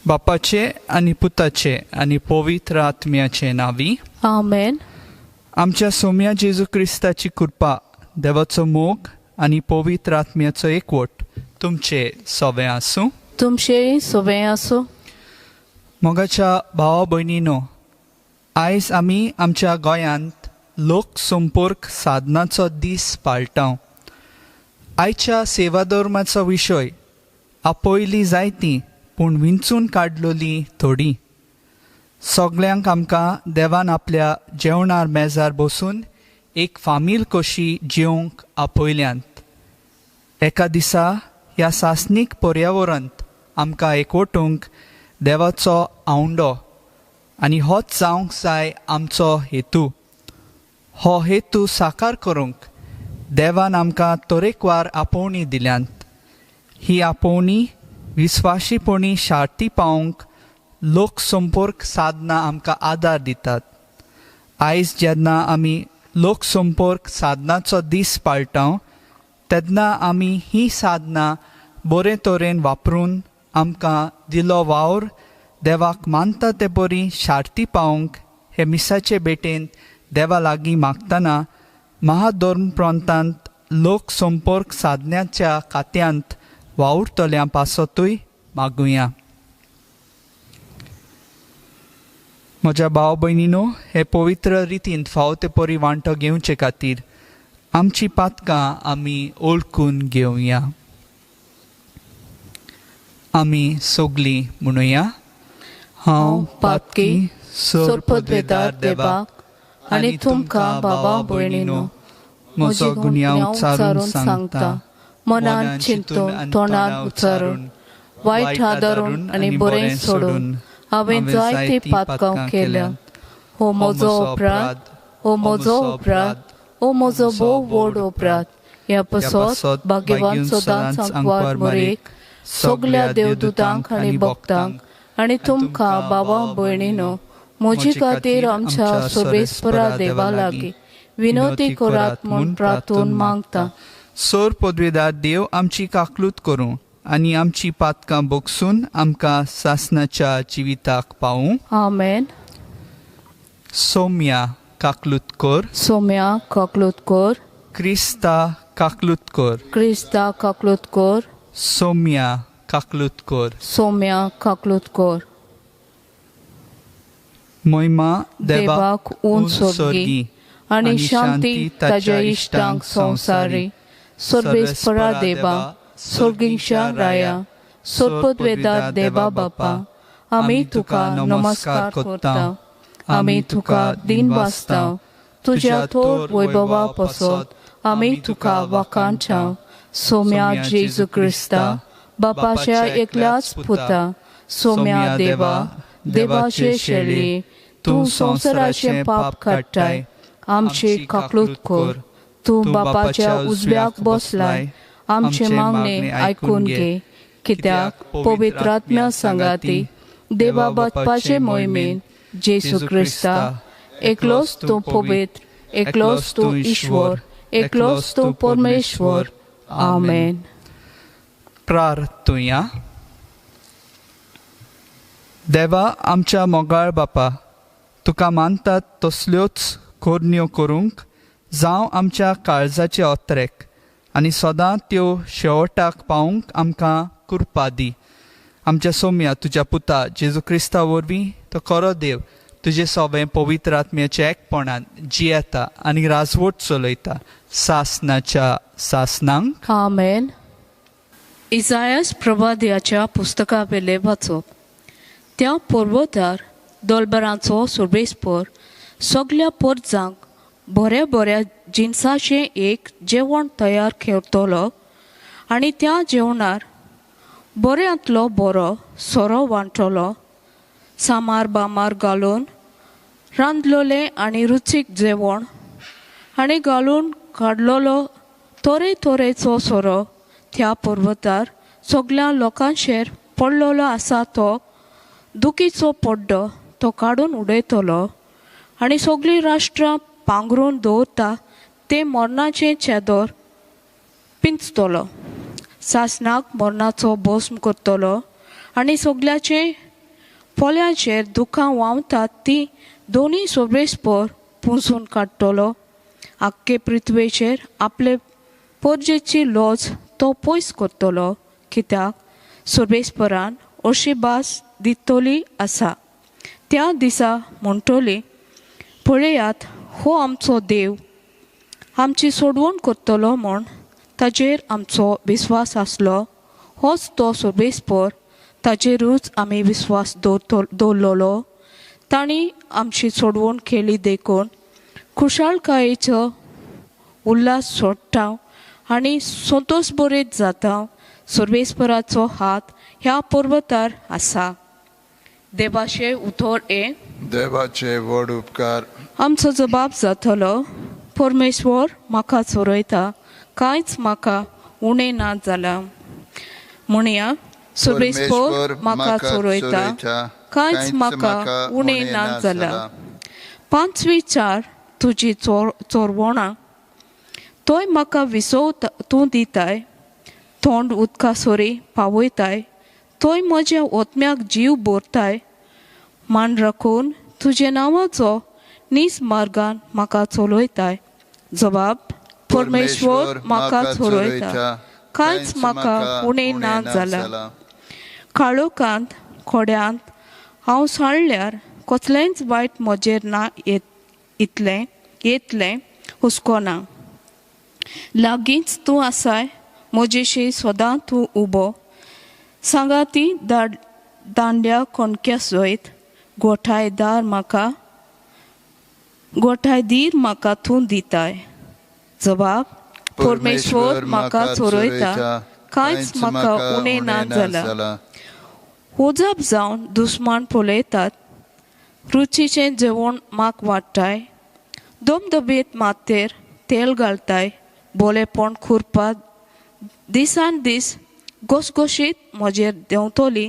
बापाचे आनी पुताचे आनी पवित्र आत्म्याचे नावी आमेन. आमच्या सौम्या जेजू क्रिस्ताची कृपा, देवाचो मोग आनी पवित्र आत्म्याचो एकवट तुमचे सोबे आसूं. तुमचेय सोबे आसूं. मोगाच्या भावा भयणीनो, आयज आमी आमच्या गोंयांत लोक संपर्क साधनाचो दीस पाळटाव. आयच्या सेवा धर्माचो विशय आपयली जायती पूण विंचून काडलोली थोडी. सगल्यांक आमकां देवान आपल्या जेवणार मेजार बसून एक फामील कशी जेवंक आपयल्यांत. एका दिसा ह्या सासनीक पर्यावरणांत आमकां एकवटूंक देवाचो आवंडो आनी होच जावंक जाय आमचो हेतू. हो हेतू साकार करूंक देवान आमकां तरेकवार आपोवणी दिल्यांत. ही आपोवणी विस्वाशीपणी शार्ती पावंक लोक संपर्क साधनां आमकां आदार दितात. आयज जेन्ना आमी लोक संपर्क साधनाचो दीस पाळटाव तेन्ना आमी ही साधनां बरे तरेन वापरून आमकां दिलो वावर देवाक मानता ते बरी शार्ती पावंक हे मिसाचे भेटेन देवा लागीं मागतना महाधर्म प्रांतांत लोक संपर्क साधनाच्या खात्यांत वावुरतल्या पासतूय मागुया. म्हज्या भाव भयणीनो, हे पवित्र रितीन फावो ते परी वांटो घेवचे खातीर आमची पातकां आमी ओळखून घेवया. आमी सगलीं म्हणुया. हांव पातकी सोरपदवेदार देवाक आनी तुमकां बाबा भयणीनो म्हजो गुन्यांव उच्चारून सांगता, मनान चिंतून तोंडान उच्चारून वायट आदारून आनी बरें सोडून हांवें जायते पातकां केल्या. हो म्हजो अपराध, हो म्हजो अपराध, हो म्हजो भोव व्हड अपराध. ह्या पासत भाग्यवान सदांच सांगवार मरेक, सगल्या देवदूतांक आनी भक्तांक आनी तुमकां बाबा भयणीनो म्हजे खातीर आमच्या सर्वेस्परा देवा लागीं विनोती करात म्हूण प्रार्थून मागता. सोर पदवेदार देव आमची काकलूत करूं आनी आमची पातकां बोगसून आमकां सासनाच्या जिविताक पावूं. आमेन. सौम्या काकलूत कर. सौम्या काकलूत कर. क्रिस्ता काकलूत कर. क्रिस्ता काकलूत कर. सौम्या काकलूत कर. सौम्या काकलूत कर. महिमा देवाक उंच सोर्गी आनी शांती ताज्या इश्टांक संवसारी. सर्वेस्परा देवा, सोर्गींच्या राया, सोरपदवेदार देवा बापा, आमी तुका नमस्कार करता. आमी तुका दिन वाजताव. तुज्या थोर वैभवा पासत आमी तुका वाखाणटाव. सौम्या जेजू क्रिस्ता, बापाच्या एकल्याच पुता, सौम्या देवा, देवाचे शेळये, तूं संवसाराचें पाप काडटाय. आमची काकलूत कर. तूं बापाच्या उजव्याक बसलाय. आमचे मागणे आयकून घे. कित्याक पवित्र आत्म्या सांगाती देवा बापाचे मोहिमेन जेजू क्रिस्ता, एकलोच तूं पवित्र, एकलोच तूं ईश्वर, एकलोच तूं परमेश्वर. आमेन. प्रार्थुया. देवा आमच्या मोगाळ बापा, तुका मानतात तसल्योच कोरण्यो करूंक जावं आमच्या काळजाचे ओत्रेक आनी सदां त्यो शेवटाक पावूंक आमकां कृपा दी. आमच्या सौम्या तुज्या पुता जेजू क्रिस्ता वरवीं तो खरो देव तुजे सोबे पवित्र आत्म्याच्या एकपणान जियेता आनी राजवट चलयता सासनाच्या सासनांक. आमेन. इसायास प्रवाद्याच्या पुस्तका वेले वाचप. त्या पर्वतार दोलबरांचो सर्वेस्पर सगल्या परजांक बऱ्या बऱ्या जिन्साचें एक जेवण तयार करतलो आनी त्या जेवणार बऱ्यांतलो बरो सोरो वांटलो. सामार बामार घालून रांदलोलें आनी रुचीक जेवण आनी घालून काडलोलो तरे तरेचो सोरो त्या पर्वतार सगल्या लोकांचेर पडलोलो आसा. तो दुखीचो पड्डो तो काडून उडयतलो आनी सगळीं राष्ट्रां पांगरून दवरता ते मरणाचें चेदर पिंजतलो. सासनाक मरणाचो भस्म करतलो आनी सगल्याचें पोल्याचेर दुखां व्हांवतात ती दोनी सोबेस्पर पुंजून काडटलो. आख्खे पृथ्वेचेर आपले पोरजेची लॉज तो पयस करतलो, कित्याक सोबेस्परान अशी भास दितली आसा. त्या दिसा म्हणटली, पळयात हो आमचो देव, आमची सोडवण करतलो म्हूण ताचेर आमचो विस्वास आसलो. होच तो सोबेस्पर, ताचेरूच आमी विस्वास दवरलेलो. तांणी आमची सोडवण केली देखून खुशालकायेचो उल्हास सोडटा आनी संतोश बरयत जाता. सर्वेस्पराचो हात ह्या पर्वतार आसा. देवाचे उतर देवाचे व्हड उपकार. आमचो जबाब जातलो, परमेश्वर म्हाका चोरयता, कांयच म्हाका उणें ना जाला. म्हणया, सर्वेस्पर म्हाका चोरयता, कांयच म्हाका उणें ना जाला. पांच विचार तुजी चोरवणां, तोय म्हाका विसव तूं दिताय. तोंड उदका सोरी पावयताय, तोय म्हज्या ओतम्याक जीव भरताय. मान राखून तुजे नांवाचो नीस मार्गान म्हाका चलयताय. जबाब, परमेश्वर म्हाका चोरयता, कांयच म्हाका उणें ना जाला. काळोखांत खोड्यांत हांव साळल्यार कसलेंच वायट म्हजेर ना येतलें हुस्कोना. लागींच तूं आसाय, म्हजेशी सदां तूं उबो. सांगाती दांड्या कोणक्या सयत गोठाय दीर म्हाका तूं दिताय. जबाब, परमेश्वर म्हाका चोरयता, कांयच म्हाका उणें ना जाला. उजाप जावन दुस्मान पळयतात, रुचीचें जेवण म्हाका वाडटाय. धबधबेत मातेर तेल घालताय, बोलेपण खुरपा दिसान दीस घोसघोशीत म्हजेर देंवतली.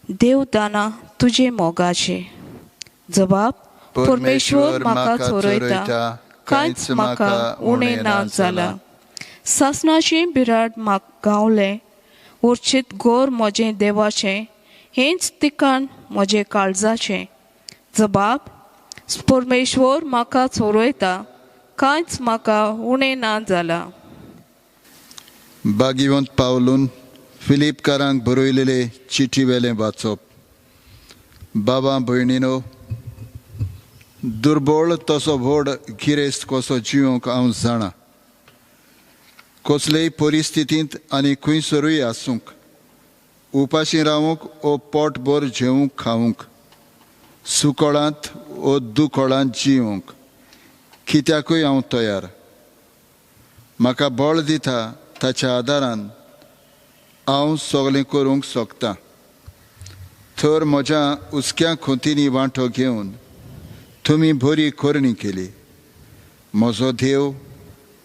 देवदाना तुजे मोगाचे. जबाब, परमेश्वर म्हाका चोरयता, कांयच म्हाका उणें ना जाला. सासणाचें बिराड म्हाका गावलें, उर्चीत गोर म्हजें देवाचें, हेंच तिकान म्हजें काळजाचें. जबाब, परमेश्वर म्हाका चोरयता, कांयच म्हाका उणें ना जाला. भाग्यवंत पावलून फिलिपकारांक बरयलेले चिठी वेलें वाचप. बाबा भयणीनो, दुर्बळ तसो व्हड गिरेस्त कसो जिवंक हांव जाणा. कसलेय परिस्थितींत आनी खंयसरूय आसूंक, उपाशी रावूंक ओ पोटभर जेवूंक खावूंक, सुकळांत ओ दुखळांत जिवंक, कित्याकूय हांव तयार. म्हाका बळ दिता ताच्या आदारान हांव सगळें करूंक सोगता. तर म्हज्या उस्क्या खोंतींनी वांटो घेवन तुमी बरी करणी केली. म्हजो देव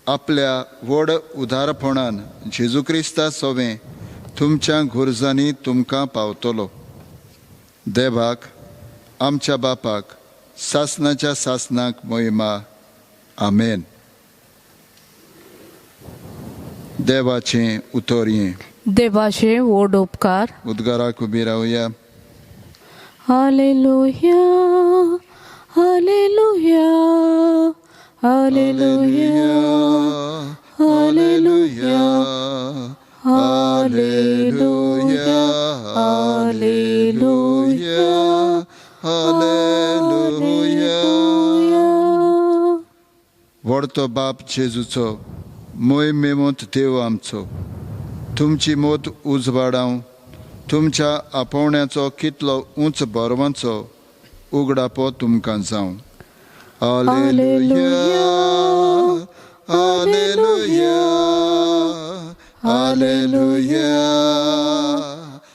आपल्या व्हड उदारपणान जेजू क्रिस्ता सोबें तुमच्या गुरजांनी तुमकां पावतलो. देवाक, आमच्या बापाक, सासणाच्या सासणाक महिमा. आमेन. देवाचें उतर हें. देवाचे व्हड उपकार. उद्गाराक उबी रावया. Hallelujah, hallelujah, hallelujah, hallelujah, hallelujah, hallelujah, hallelujah. व्हडतो बाप जेजूचो, मोय मेमोत देव आमचो, तुमची मोत उजवाडाव, तुमच्या आपोवण्याचो कितलो उंच बरवांचो उगडापो तुमकां जावं. Hallelujah, hallelujah, hallelujah,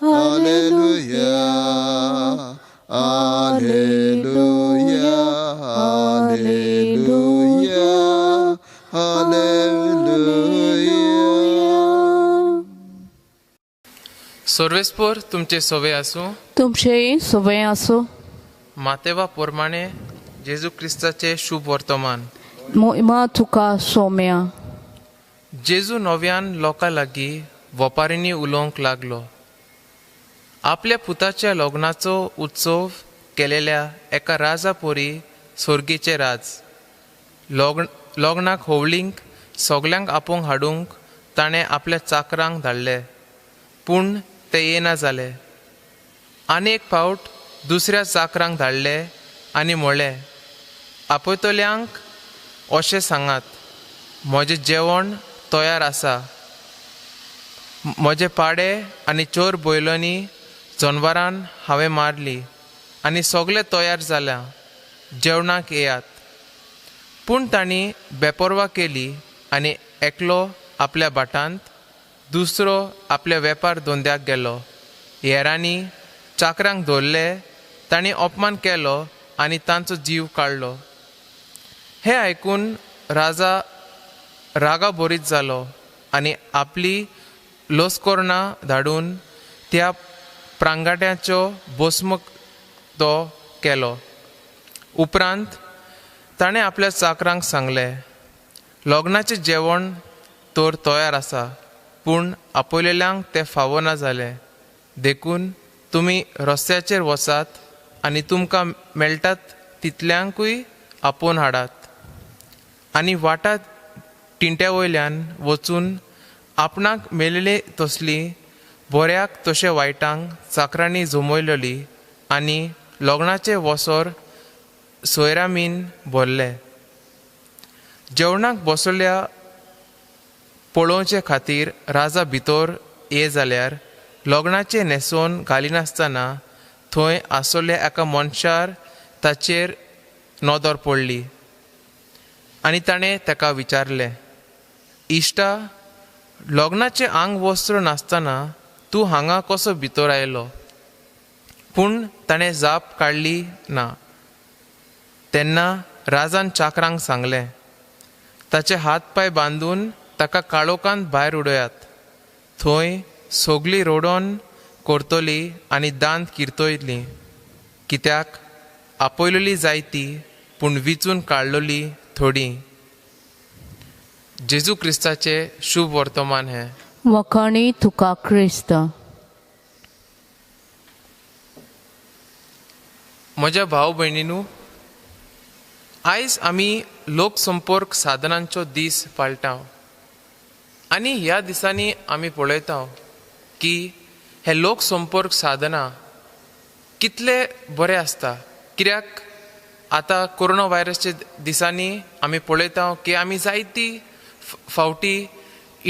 hallelujah, hallelujah, hallelujah, hallelujah. सर्वेस्पर तुमचे सवय आसूं. तुमचेय सवय आसूं. मातेवा प्रमाणे जेजू क्रिस्ताचे शुभ वर्तमान. महिमा तुका सोम्या. जेजू नव्यान लोकां लागीं वपारींनी उलोवंक लागलो. आपल्या पुताच्या लग्नाचो उत्सव केलेल्या एका राजा पोरी सोर्गीचे राज लग्नाक होवळींक सगल्यांक आपोवंक हाडूंक ताणें आपल्या चाकरांक धाडले, पूण ते येना जाले. आनी एक फावट दुसऱ्या चाकरांक धाडले आनी म्हणलें, आपयतल्यांक अशें सांगात, म्हजें जेवण तयार आसा. म्हजे पाडे आनी चोर बैलांनी जनवरां हांवें मारली आनी सगळें तयार जालां, जेवणाक येयात. पूण तांणी बेपरवा केली आनी एकलो आपल्या भाटांत, दुसरो आपल्या वेपार धंद्याक गेलो. हेरांनी चाकरांक धरले, तांणी अपमान केलो आनी तांचो जीव काडलो. हें आयकून राजा रागा भरीत जालो आनी आपली लस्करां धाडून त्या प्रांगट्याचो भस्म तो केलो. उपरांत ताणें आपल्या चाकरांक सांगलें, लग्नाचें जेवण तर तयार आसा, पूण आपयलेल्यांक तें फावना जालें. देखून तुमी रस्त्याचेर वचात आनी तुमकां मेळटात तितल्यांकूय आपोवन हाडात. आनी वाटात टिंट्या वयल्यान वचून आपणाक मेळिल्ली तसली बऱ्याक तशें वायटांक चाकरांनी जमयलेली आनी लग्नाचें वसोर सोयरामीन भरले. जेवणाक बसल्या पळोवचे खातीर राजा भितर ये जाल्यार लग्नाचें न्हेसोवन घालिनासतना थंय आसलेल्या एका मनशार ताचेर नदर पडली आनी ताणें ताका विचारलें, इश्टा, लग्नाचें आंग वस्त्र नासतना तूं हांगा कसो भितर आयलो? पूण ताणें जाप काडली ना. तेन्ना राजान चाकरांक सांगलें, ताचे हात पांय बांदून ताका काळोखांत भायर उडयात. थंय सगळीं रोडोन करतली आनी दांत किरतयतलीं, कित्याक आपयलेली जायती पूण विचून काडलेली थोडी. जेजू क्रिस्ताचें शुभ वर्तमान हें. वखाणी तुका क्रिस्त. म्हज्या भाव भयणीनू, आयज आमी लोकसंपर्क साधनांचो दीस पाळटाव आनी ह्या दिसांनी आमी पळयता की हे लोकसंपर्क साधनां कितले बरे आसता. कित्याक आतां कोरोना व्हायरसच्या दिसांनी आमी पळयता की आमी जायती फावटी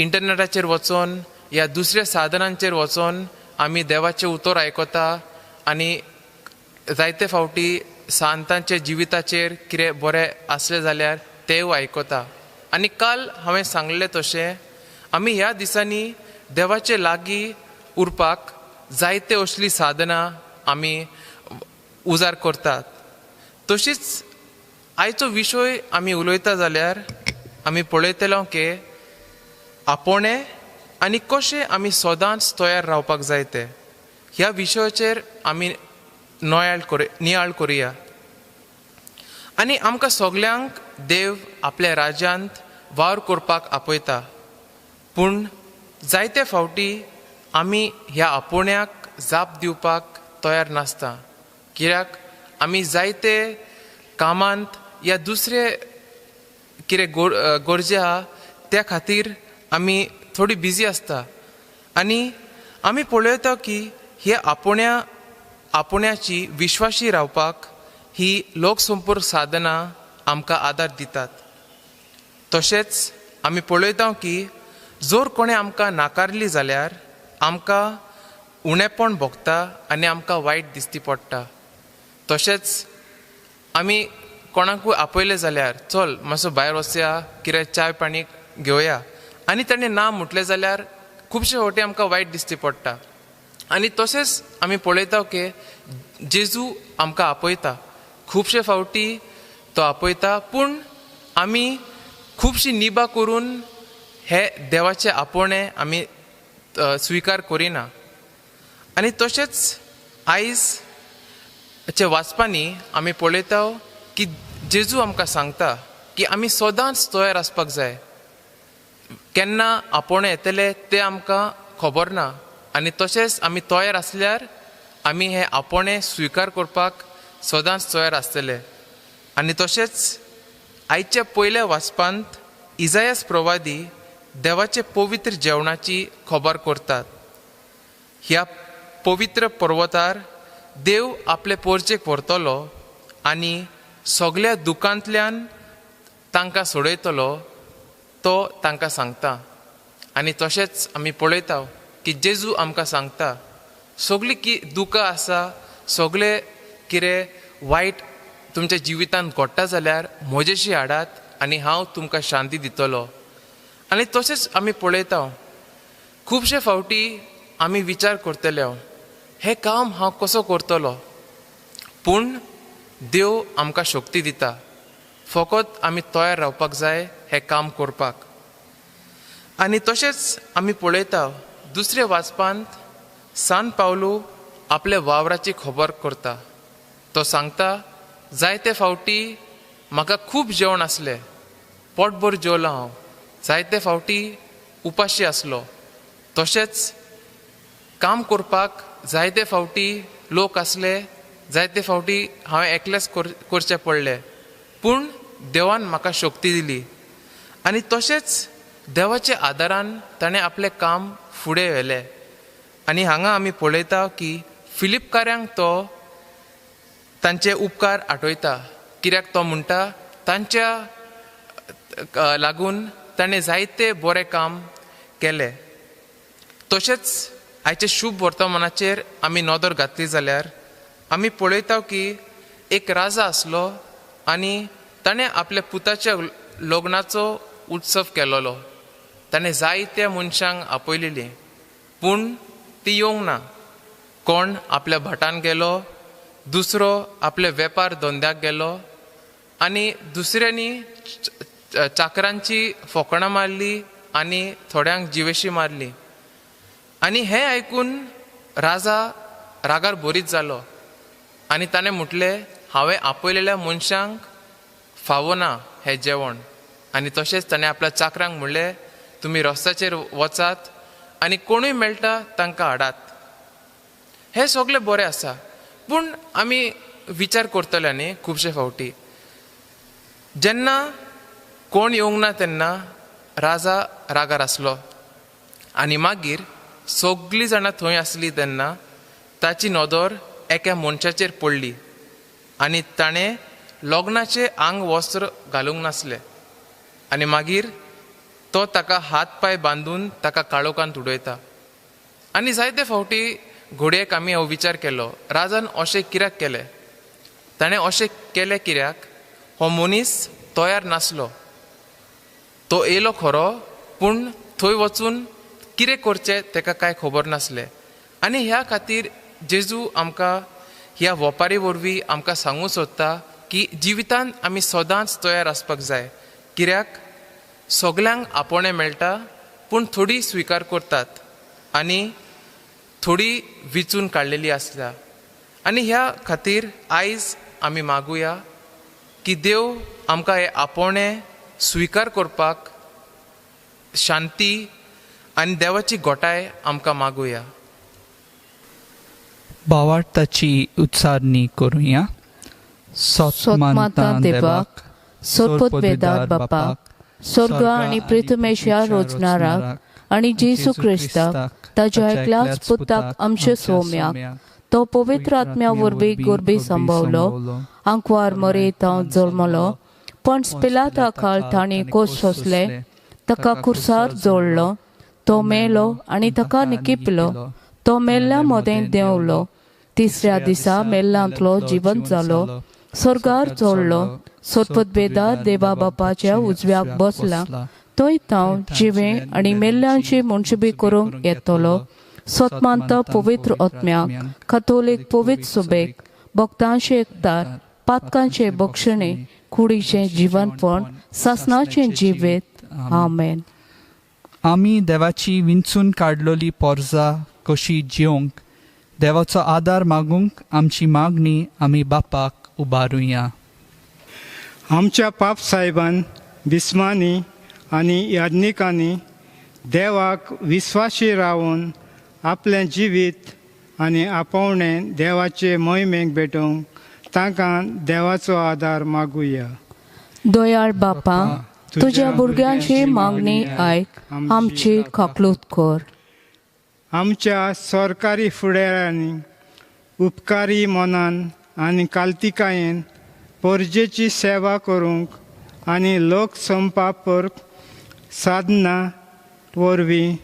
इंटरनेटाचेर वचोन या दुसऱ्या साधनांचेर वचोन आमी देवाचें उतर आयकता आनी जायते फावटी सांतांच्या जिविताचेर कितें बरें आसलें जाल्यार तेंवूय आयकता. आनी काल हांवें सांगलें तशें आमी ह्या दिसांनी देवाचे लागीं उरपाक जायते असलीं साधनां आमी उजार करतात. तशीच आयचो विशय आमी उलयता जाल्यार आमी पळयतलो की आपोणे आनी कशें आमी सदांच तयार रावपाक जाय ते ह्या विशयाचेर आमी नियाळ करुया. आनी आमकां सगल्यांक देव आपल्या राज्यांत वावर करपाक आपयता, पूण जायते फावटी आमी ह्या आपोण्याक जाप दिवपाक तयार नासता. कित्याक आमी जायते कामांत या दुसरे कितें गरजे आहा त्या खातीर आमी थोडी बिजी आसता. आनी आमी पळयता की हे आपोण्याची विश्वासी रावपाक ही लोकसंपर्क साधनां आमकां आदार दितात. तशेंच आमी पळयता की जर कोणें आमकां नाकारली जाल्यार आमकां उणेपण भोगता आनी आमकां वायट दिसती पडटा. तशेंच आमी कोणाकूय आपयलें जाल्यार चल मातसो भायर वचया, कितें चाय पाणी घेवया, आनी ताणें ना म्हटलें जाल्यार खुबशे फावटी आमकां वायट दिसती पडटा. आनी तशेंच आमी पळयता की जेजू आमकां आपयता, खुबशे फावटी तो आपयता, पूण आमी खुबशी निबा करून हे देवाचे आपोवणे आमी स्विकार करिना. आनी तशेंच आयजचे वाचपांनी आमी पळयता की जेजू आमकां सांगता की आमी सदांच तयार आसपाक जाय. केन्ना आपोवणें येतलें तें आमकां खबर ना, आनी तशेंच आमी तयार आसल्यार आमी हे आपोणे स्विकार करपाक सदांच तयार आसतले. आनी तशेंच आयच्या पयल्या वाचपांत इजायास प्रवादी देवाचे पवित्र जेवणाची खबर करतात. ह्या पवित्र पर्वतार देव आपले पोरचेक व्हरतलो आनी सगळ्या दुखांतल्यान तांकां सोडयतलो तो तांकां सांगता. आनी तशेंच आमी पळयता की जेजू आमकां सांगता सगळीं दुखां आसा, सगळे कितें वायट तुमच्या जिवितांत घडटा जाल्यार म्हजेशी हाडात आनी हांव तुमकां शांती दितलो. आनी तशेंच आमी पळयता खुबशे फावटी आमी विचार करतले हे काम हांव कसो करतलो, पूण देव आमकां शक्ती दिता. फकत आमी तयार रावपाक जाय हें काम करपाक. आनी तशेंच आमी पळयता दुसऱ्या वाचपांत सान पावलू आपल्या वावराची खबर करता. तो सांगता जायते फावटी म्हाका खूब जेवण आसलें, पोटभर जेवलो हांव, जायते फावटी उपाशी आसलो. तशेंच काम करपाक जायते फावटी लोक आसले, जायते फावटी हांवें एकलेंच करचें पडलें, पूण देवान म्हाका शक्ती दिली. आनी तशेंच देवाच्या आदारान ताणें आपलें काम फुडें व्हेलें. आनी हांगा आमी पळयता की फिलिपकारांक तो तांचे उपकार आठयता, कित्याक तो म्हणटा तांच्या लागून ताणें जायते बरें काम केलें. तशेंच आयचे शुभ वर्तमानाचेर आमी नदर घातली जाल्यार आमी पळयता की एक राजा आसलो आनी ताणें आपल्या पुताच्या लग्नाचो उत्सव केलोलो. ताणें जायत्या मनशांक आपयलेलीं, पूण ती येवंक ना. कोण आपल्या भटान गेलो, दुसरो आपले वेपार धंद्याक गेलो आनी दुसऱ्यांनी चाकरांची फकाणां मारली आनी थोड्यांक जिवेशी मारली. आनी हें आयकून राजा रागार भरीत जालो आनी ताणें म्हटलें हांवें आपयलेल्या मनशांक फावना हें जेवण. आनी तशेंच ताणें आपल्या चाकरांक म्हणलें तुमी रस्त्याचेर वचात आनी कोणूय मेळटा तांकां हाडात. हें सगळें बरें आसा, पूण आमी विचार करतले न्ही खुबशे फावटी जेन्ना कोण येवंक ना तेन्ना राजा रागार आसलो आनी मागीर सगळीं जाणां थंय आसलीं तेन्ना ताची नदर एका मनशाचेर पडली आनी ताणें लग्नाचें आंग वस्त्र घालूंक नासलें. आनी मागीर तो ताका हात पांय बांदून ताका काळोखांत उडयता. आनी जायते फावटी घोडयेक आमी हो विचार केलो राजान अशें कित्याक केलें. ताणें अशें केलें कित्याक हो मनीस तयार नासलो. तो येयलो खरो, पूण थंय वचून कितें करचें ताका कांय खबर नासलें. आनी ह्या खातीर जेजू आमकां ह्या वपारी वरवीं आमकां सांगूंक सोदता की जिवितांत आमी सदांच तयार आसपाक जाय. कित्याक सगल्यांक आपोणें मेळटा, पूण थोडी स्विकार करतात आनी थोडी विचून काडलेली आसता. आनी ह्या खातीर आयज आमी मागुया की देव आमकां हें आपोणें स्विकार करपाक शांती आनी देवाची गोठाय आमकां मागुया. भावार्थाची उच्चारणी करुया. सोतमाता देवाक, सोतपदवेदार बापाक, स्वर्ग आनी पृथ्वीमेशा रोजनाराक आनी जेसू क्रिस्ताक ताच्या एकल्याच पुताक आमचे सौम्याक तो पवित्र आत्म्या वरवीं गोरबी संभवलो, आंकवार मरेत हांव जल्मलो, पण पिलाता काळ तांणी कोस सोंसले, ताका कुर्सार जोडलो, तो मेलो आनी ताका निकिपलो, तो मेल्ल्या मदें देंवलो, तिसऱ्या दिसा मेल्ल्यांतलो जिवंत जालो, स्वर्गार जोडलो, सोतपदवेदार देवा बापाच्या उजव्याक बसला, थंय तांव जिवें आनी मेल्ल्यांची मनशुबी करूंक येतलो. सोतमांत पवित्र आत्म्याक, कथोलीक पवित्र सुबेक, भक्तांचे एकतार, पातकांचे बक्षणे, कुडीचें जिवनपण, सासणाचें जिवीत. आमेन. आमी देवाची विंचून काडलेली पोरजां कशी जिवंक देवाचो आदार मागूंक आमची मागणी आमी बापाक उबारुया. आमच्या पाप साहेबान बिस्मांनी आनी याज्ञिकांनी देवाक विस्वाशी रावन आपलें जिवीत आनी आपोवणें देवाचे मोहिमेक भेटोवंक तांकां देवाचो आदार मागुया. दयाळ बापा, तुझ्या भुरग्यांची मागणी आयक, आमची काकलूत कर. आमच्या सरकारी फुडाऱ्यांनी उपकारी मनान आनी काल्तिकायेन पोरजेची सेवा करूंक आनी लोकसंपापर साधना वरवीं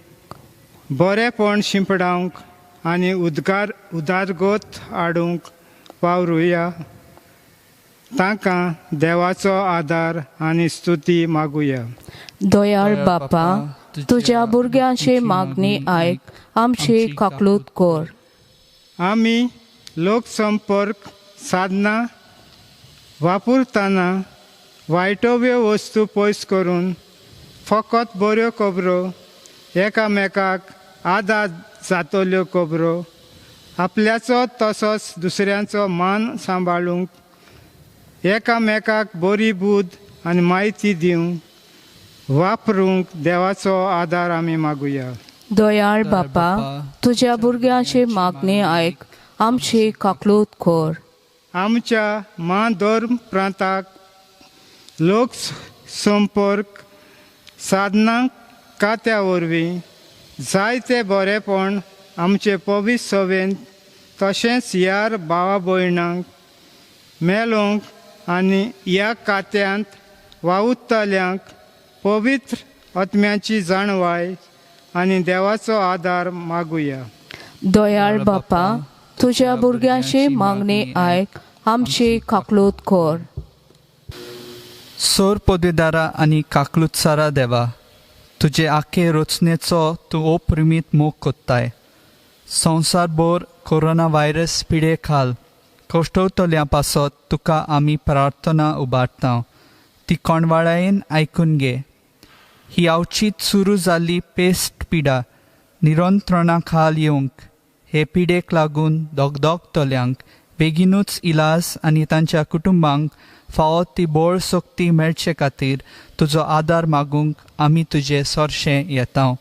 बरेपण शिंपडावंक आनी उदारगत हाडूंक वावरुया. तांकां देवाचो आदार आनी स्तुती मागुया. दयाळ बापा, तुझ्या भुरग्यांची मागणी आयक, आमची काकलूत कर. आमी लोकसंपर्क साधना वापरतना वायटव्यो वस्तू पयस करून फकत बऱ्यो खबरो, एकामेकाक आदार जातल्यो खबरो, आपल्याचो तसोच दुसऱ्यांचो मान सांबाळूंक, एकामेकाक बरी बूद आनी म्हायती दिवंक वापरूंक देवाचो आदार आमी मागुया. दयाळ बापा, तुझ्या भुरग्यांची मागणी आयक, आमची काकलूत कर. आमच्या माधर्म प्रांताक लोक संपर्क साधना खात्या वरवीं जायते बरेपण आमचे पवित्र सभेन तशेंच यार भावा भयणांक मेलोवंक आनी ह्या खात्यांत वावुरतल्यांक पवित्र आत्म्याची जाणवाय आनी देवाचो आदार मागुया. दयाळ बापा, तुझ्या भुरग्यांची मागणी आयक, आमची काकलूत कर. सोर पदवीदारा आनी काकलुतसारा देवा, तुजे आखे रचनेचो तूं अप्रिमीत मोग कोत्ताय. संवसारभर कोरोना व्हायरस पिडे खाल कश्टवतल्या पासत तुका आमी प्रार्थना उबारता. ती कोणवाळायेन आयकून घे. ही अवचीत सुरू जाल्ली पेस्ट पिडा निरंत्रणा खाल येवंक, हे पिडेक लागून दोगदोगतल्यांक बेगीनूच इलाज आनी तांच्या कुटुंबांक फावो ती बोळ सोक्ती मेळचे खातीर तुजो आदार मागूंक आमी तुजे सोरशें येता.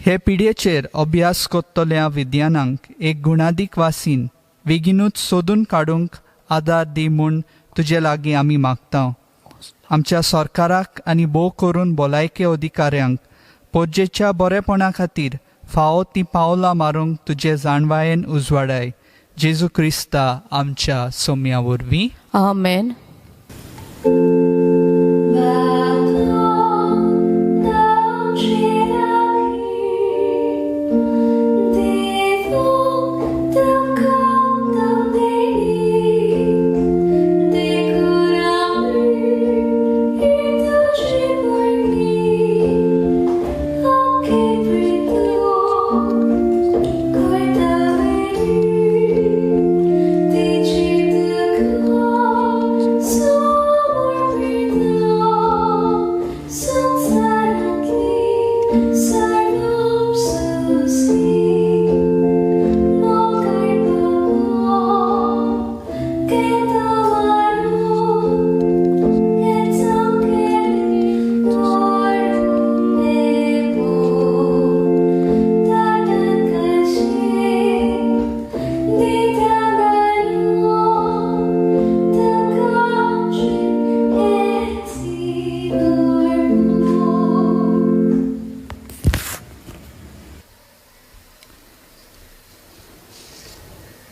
हे पिडेचेर अभ्यास कोत्तल्या विद्यानांक एक गुणादीक वासीन बेगीनूच सोदून काडूंक आदार दी म्हूण तुजे लागीं आमी मागता. आमच्या सरकाराक आनी भोव करून भलायके अधिकाऱ्यांक पोरजेच्या बरेपणा खातीर फावो ती पावलां मारूंक तुजे जाणवायेन उजवाडाय. जेजू क्रिस्ता आमच्या सोम्या वरवीं. आमेन.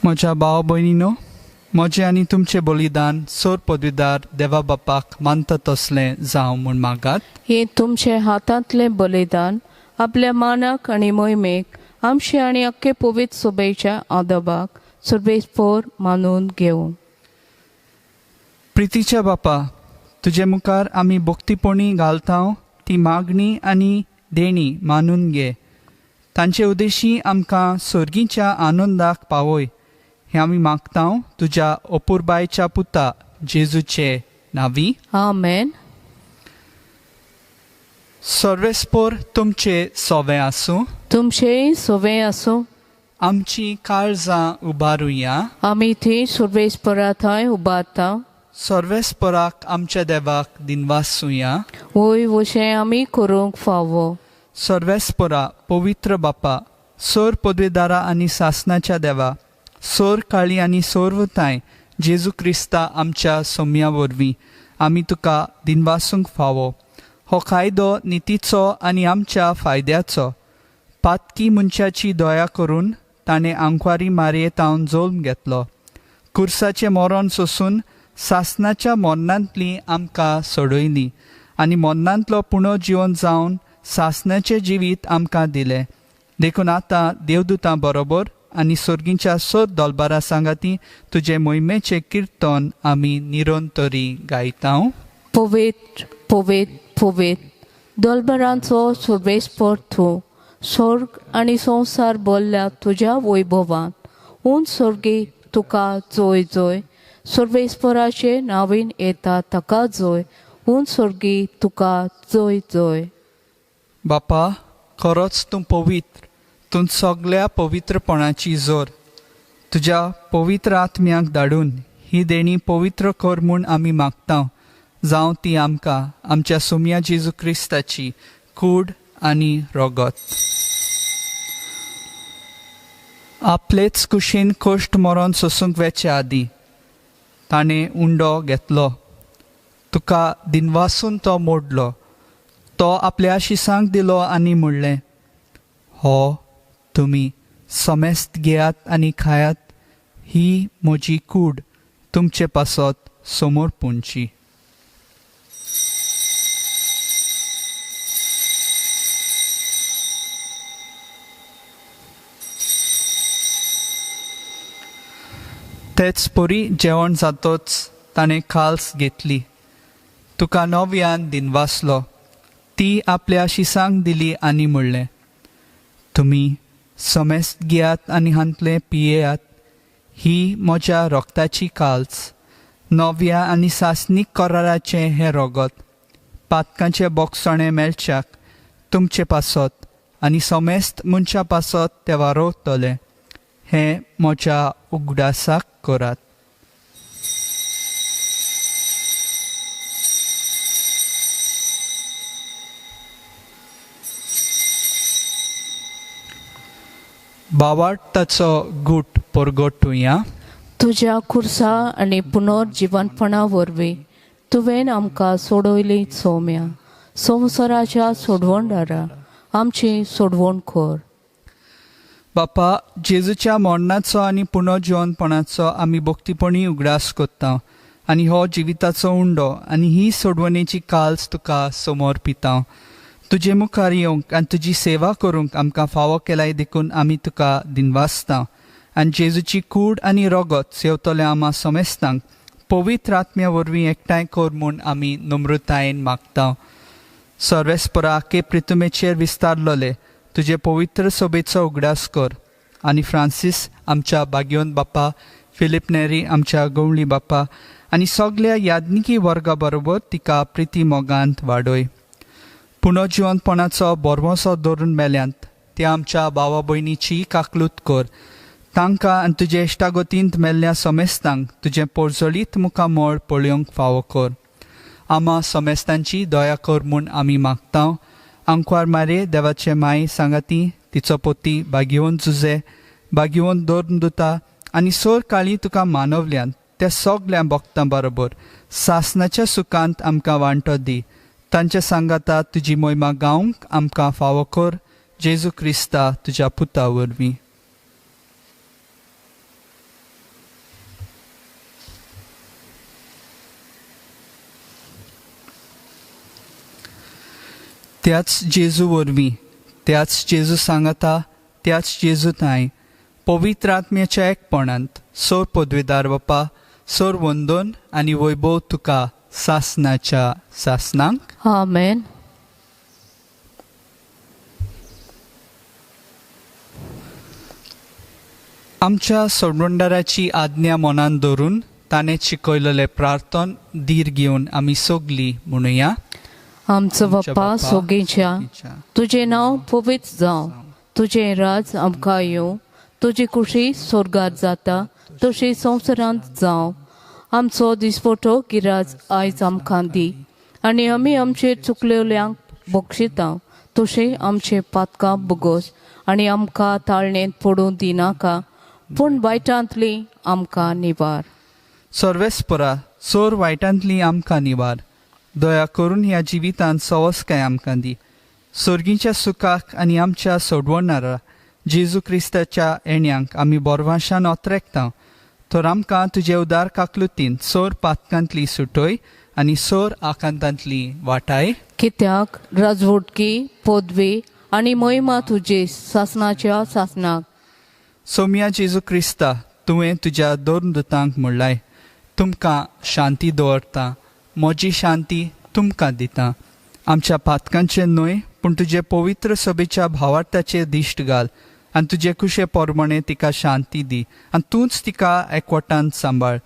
म्हज्या भाव भयणीनो, म्हजें आनी तुमचें बलिदान सोर पदवीदार देवा बापाक मानता तसलें जावं म्हूण मागात. हे तुमचे हातांतलें बलिदान आपल्या मानाक आनी मोहिमेक आमचे आनी अख्खे पवित्र सभेच्या आदबाक सर्वेस्पोर मानून घेवं. प्रितीच्या बापा, तुजे मुखार आमी भक्तीपणी घालता ती मागणी आनी देणी मानून घे. तांचे उद्देशी आमकां सर्गीच्या आनंदाक पावय हें आमी मागता तुज्या अपुरबायच्या पुता जेजूचे नांवी. आमेन. सर्वेस्पोर तुमचे सोवे आसूं. तुमचेय सोवे आसूं. आमची काळजां उबारुया. आमी थंय सर्वेस्परा थंय उबारता. सर्वेस्पराक आमच्या देवाक दिनवासूया. वय वशें आमी करूंक फावो. सर्वेस्परा पवित्र बापा, सोर पदवेदारा आनी सासनाच्या देवा, सोर काळी आनी सोर्वताय जेजू क्रिस्ता आमच्या सोम्या वरवीं आमी तुका दिनवासूंक फावो. हो कायदो नितीचो आनी आमच्या फायद्याचो. पातकी मनशाची दया करून ताणें आंकवारी मारयेतावन जोल्म घेतलो. कुर्साचें मरण सोसून सासनाच्या मरणांतली आमकां सोडयली आनी मरणांतलो पुणो जिवन जावन सासनाचें जिवीत आमकां दिलें. देखून आतां देवदूतां बरोबर आनी सर्गीच्या सोद दोलबारा सांगाती तुजे मोहिमेचें किर्तन आमी निरंतरी गायता. पवित्र पवित्र पवित्र दोलबरांचो सर्वेस्पर तूं, स्वर्ग आनी संवसार भरल्या तुज्या वैभवांत. उंच सर्गीक तुका जोय जोय, सर्वेस्पराचे नांवीन येता ताका जोय. उंच सर्गीक तुका जोय जोय. बापा, खरोच तूं पवित्र, तूं सगळ्या पवित्रपणाची जोर. तुज्या पवित्र आत्म्याक धाडून ही देणी पवित्र कर म्हूण आमी मागता. जावं ती आमकां आमच्या सोम्या जेजू क्रिस्ताची कूड आनी रगत. आपलेच कुशीन कश्ट मरण सोसूंक वेचे आदीं ताणें उंडो घेतलो. तुका दिनवासून तो मोडलो. तो आपल्या शिसांक दिलो आनी म्हणलें, हो तुमी समेस्त घेयात आनी खायात, ही म्हजी कूड तुमचे पासत समोर पुंची. तेच परी जेवण जातोच ताणें खाल्स घेतली. तुका नव्यान दिनवासलो. ती आपल्या शिसांक दिली आनी म्हणलें, तुमी समेस्त घेयात आनी हांतलें पियेयात, ही म्हज्या रोगताची काल्स, नव्या आनी सासनीक कराराचें हें रगत. पातकांचे बोगसणे मेळच्याक तुमचे पासत आनी समेस्त मनशा पासत ते वारोवतले. हें म्हज्या उगडासाक करात. बावार्थाचो गूट परगटुया. तुज्या खुर्सा आनी पुनर्जीवनपणा वरवीं तुवें आमकां सोडयली सौम्या. संवसाराच्या सोडवणदारा आमची सोडवण कर. बापा, जेजूच्या मरणाचो आनी पुनर्जीवनपणाचो आमी भक्तीपणी उगडास कोत्ता आनी हो जिविताचो उंडो आनी ही सोडवणेची काल्स तुका समर्पिता. तुजे मुखार येवंक आनी तुजी सेवा करूंक आमकां फावो केल्याय देखून आमी तुका दिनवासता. आनी जेजूची कूड आनी रगत सेवतल्या आमा समेस्तांक पवित्र आत्म्या वरवीं एकठांय कर म्हूण आमी नम्रतायेन मागता. सर्वेस्परा के प्रितुमेचेर विस्तारलोले तुजे पवित्र सभेचो उगडास कर. आनी फ्रांसीस आमच्या बागयोन बापा, फिलिप नेरी आमच्या गवळी बापा आनी सगळ्या याज्ञिकी वर्गा बरोबर तिका प्रिती मोगांत वाडय. पुनर्जीवनपणाचो बोरमोसो धरून मेल्यांत त्या आमच्या भावा भयणीची काकलूत कर. तांकां आनी तुजे इश्टागतींत मेल्ल्या समेस्तांक तुजें पोरजोळीत मुखामोळ पळोवंक फावो कर. आमा समेस्तांची दया कर म्हूण आमी मागता. आंकवार मारे देवाचे माय सांगाती, तिचो पोती बागयोन जुजे, बागयोन दोरदुता आनी सोर काळी तुका मानवल्यान त्या सगळ्या भक्तां बरोबर सासनाच्या सुखांत आमकां वांटो दी. तांच्या सांगाता तुजी मोहिमा गावंक आमकां फावो कर. जेजू क्रिस्ता तुज्या पुता वरवीं. त्याच जेजू वरवीं, त्याच जेजू सांगाता, त्याच जेजू ताय पवित्र आत्म्याच्या एकपणांत सोर पदवेदार बापा, सोर वंदन आनी वैभव तुका सासनाच्या सासनांक. आमेन. आमच्या सोडवणदाराची आज्ञा मनान दवरून ताणें शिकयलेले प्रार्थन धीर घेवन आमी सगळीं म्हणुया. आमचो बाप्पा सोगीच्या, तुजें नांव पवित्र जावं, तुजें राज आमकां येवं, तुजी खुशी स्वर्गांत जाता तशी संवसारांत जावं. आमचो दिसपटो गिराज आयज आमकां दी आनी आमी आमचेर चुकलेल्यांक बक्षिता तशें आमचे पातकां बगोस आनी आमकां ताळणेंत पडूं दिनाका पूण वायटांतली आमकां निवार. सर्वेस्परा चोर वायटांतली आमकां निवार. दया करून ह्या जिवितांत सवस्काय आमकां दी. सर्गीच्या सुखाक आनी आमच्या सोडवणारा जेजू क्रिस्ताच्या येण्याक आमी बोरवाशान ओतरेकता. तर आमकां तुजे उदार काकलुतीन सोर पातकांतली सुटोय आनी सोर आकांतांतली वाटाय. कित्याक राजवटकी पदवी आनी महिमा तुजे सासनाच्या सासनाक. सोम्या जेजू क्रिस्ता तुवें तुज्या दोन दुतांक म्हणलाय, तुमकां शांती दवरता, म्हजी शांती तुमकां दिता. आमच्या पातकांचे न्हय पूण तुजे पवित्र सभेच्या भावार्थाचेर दिश्ट घाल आनी तुजे कुशे पोरमणे तिका शांती दी आनी तूंच तिका एकवटान सांबाळ,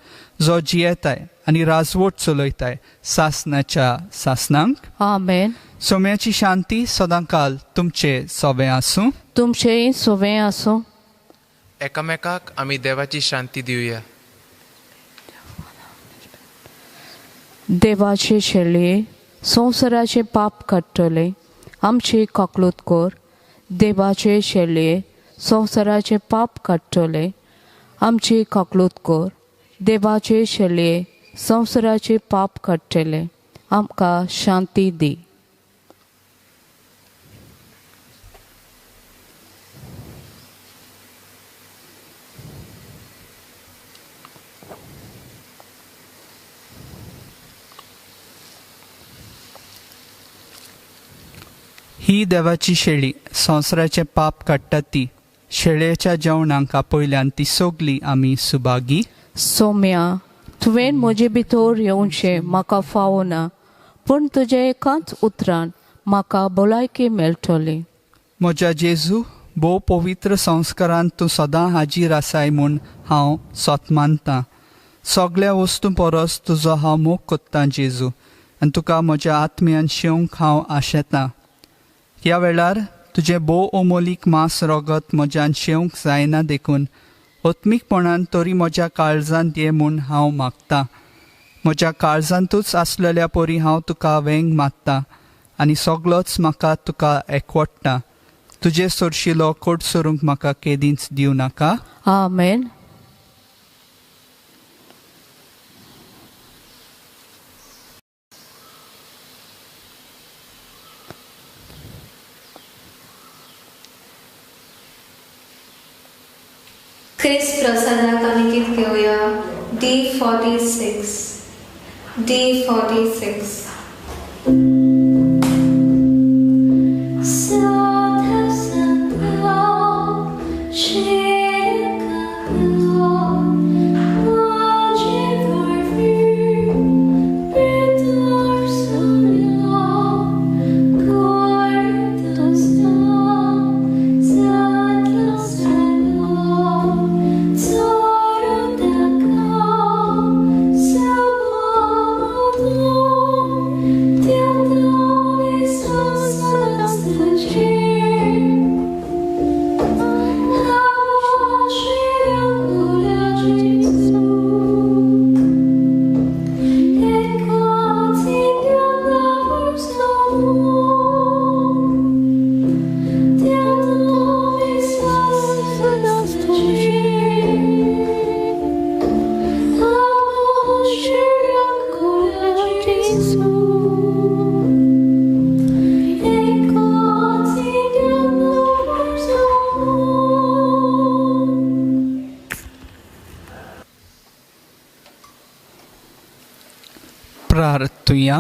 जो जियेताय आनी राजवट चलयताय सासनाच्या सासनांक. आमेन. सोम्याची शांती सदांकाल तुमचे सोबे आसूं. तुमचेय सोबे आसूं. एकामेकाक आमी देवाची शांती दिवया. देवाचे शेळये संवसाराचे पाप काडटले आमची काकलूत कोर. देवाचे शेळये संवसाराचे पाप काडटले आमची काकलूत कोर. देवाचे शेळये संवसाराचे पाप काडटले आमकां शांती दी. ही देवाची शेळी संवसाराचे पाप काडटा ती. शेळयेच्या जेवणाक आपयल्यान ती सोगली आमी सुभागी. सोम्या तुवें म्हजे भितर येवचें म्हाका फावना पूण तुजे एकाच उतरान म्हाका भलायकी मेळटली. म्हज्या जेजू, भोव पवित्र संस्कारांत तूं सदां हाजीर आसाय म्हूण हांव सोत मानतां. सगळ्या वस्तू परस तुजो हांव मोग कोत्तां जेजू आनी तुका म्हज्या आत्म्यान शेवंक हांव आशेतां. ह्या वेळार तुजे भोव ओमोलीक मांस रगत म्हज्यान शेवंक जायना देखून ओत्मीकपणान तरी म्हज्या काळजांत ये म्हूण हांव मागतां. म्हज्या काळजांतूच आसलेल्या परी हांव तुका वेंग मागतां आनी सगळोच म्हाका तुका एकवटटा. तुजे सोरशिलो कोट सोरूंक म्हाका केदींच दिवं नाका. आमेन. ख्रिस्त प्रसादाक आमी गीत घेवया. D46. D46. प्रार्थुया.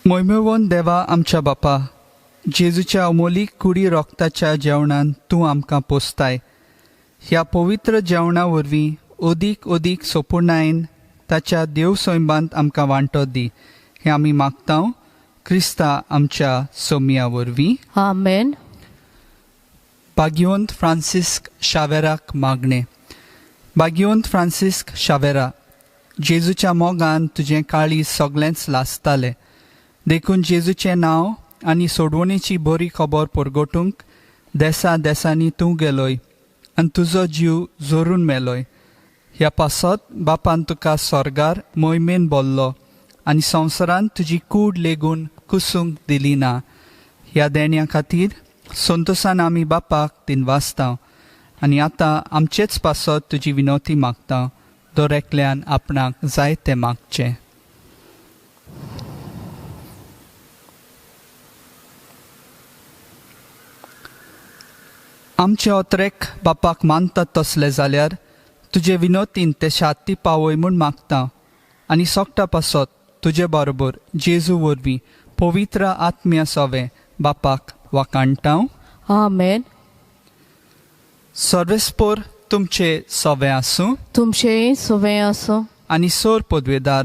मोयमेवोन देवा आमच्या बापा, जेजूच्या अमोलीक कुडी रोगताच्या जेवणान तूं आमकां पोसताय. ह्या पवित्र जेवणा वरवीं ओदीक ओदीक सोपुर्णायेन ताच्या देव सोयंबांत आमकां वांटो दी. हें आमी मागता क्रिस्ता आमच्या सोम्या वरवीं. आमेन. भाग्यवंत फ्रांसिस्क शावेराक मागणे. भाग्यवंत फ्रांसिस्क शावेरा, जेजूच्या मोगान तुजें काळीज सगळेंच लासतालें. देखून जेजूचें नांव आनी सोडवणेची बरी खबर परगटूंक देसा देसांनी तूं गेलोय आनी तुजो जीव जोरून मेलोय. ह्या पासत बापान तुका स्वर्गार मोयमेन बोल्लो आनी संवसारांत तुजी कूड लेगून कुसूंक दिली ना. ह्या देण्या खातीर संतोषान आमी बापाक दिनवासता आनी आतां आमचेच पासत तुजी विनोती मागता दर एकल्यान आपणाक जाय तें मागचें. आमचे ओतरेक बापाक मानतात तसले जाल्यार तुजे विनोतीन ते शांती पावय म्हूण मागता आनी सोगटा पासत तुजे बरोबर जेजू वरवीं पवित्र आत्म्या सवें बापाक वाकाणटा. आमेन. सर्वेस्पोर तुमचे सवें आसूं तुमचेय सवें आसूं आनी सोर पदवेदार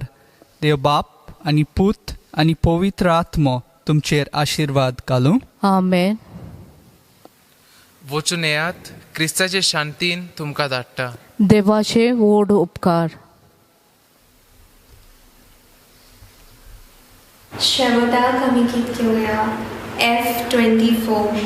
देव बाप आनी पूत आनी पवित्र आत्मो तुमचेर आशिर्वाद घालूं. आमेन. वचून येयात, क्रिस्ताचे शांतीन तुमकां धाडटा. देवाचे व्हड उपकार. शेवटाक आमी गीत घेवया F24.